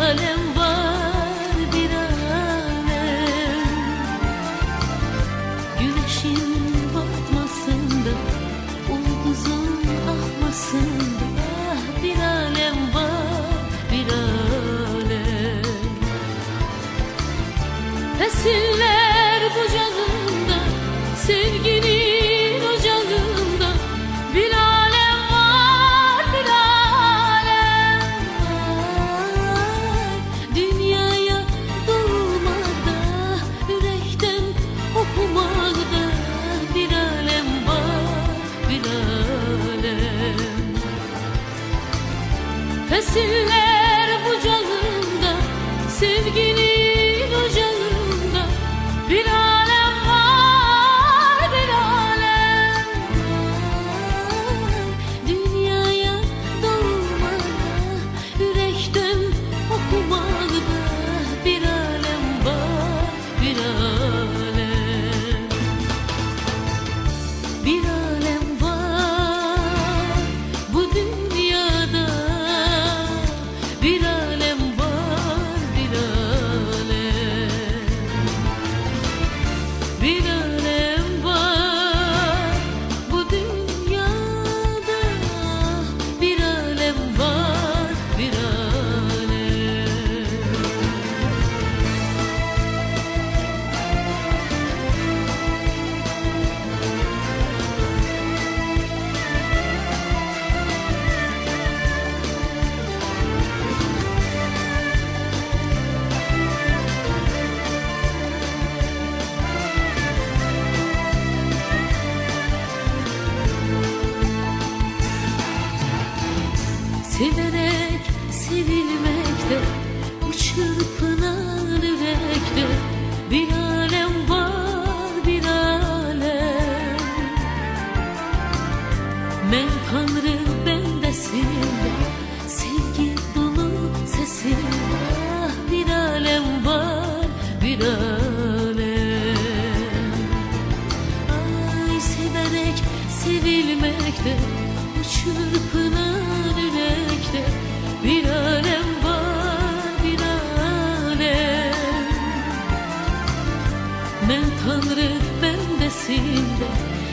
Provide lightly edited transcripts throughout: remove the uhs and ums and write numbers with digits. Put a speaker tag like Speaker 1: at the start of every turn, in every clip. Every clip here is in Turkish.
Speaker 1: alem var, bir alem. Güneşin batmasında, ulduzun ahmasında, ah, bir alem var, bir alem. Fesiller bucağında, sevginin ocağında, bir alem var, bir alem var. Dünyaya doğmada, yürekten okumada, bir alem var, bir alem. Fesiller bucağında, sevginin ocağında, bir alem var, bir alem var. Dünyaya doğmada, yürekten okumada, bir alem var, bir alem. Bir alem var bu dünyada, bir alem var, bir alem. Bir alem var bu dünyada, bir alem var, bir alem. Severek sevilmekte, bu çırpınan yürekte, bir alem var, bir alem. Men Tanrı bendesinde, sevgi dolu sesinde, ah, bir alem var, bir alem. Ay, severek sevilmekte, bu çırpınan yürekte, bir alem var, bir alem. Men Tanrı bendesinde,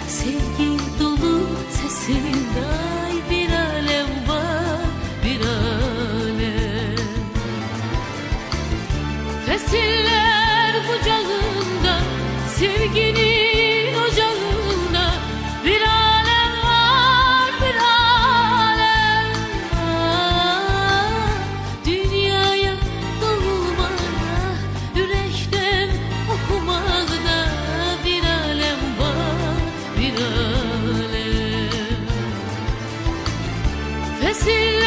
Speaker 1: sevgi dolu sesinde, ay, bir alem var, bir alem. Fesiller bucağında, sevginin ocağında, bir alem var, bir alem var. Dünyaya doğmada, yürekten okumada, bir alem var, bir alem. Fesiller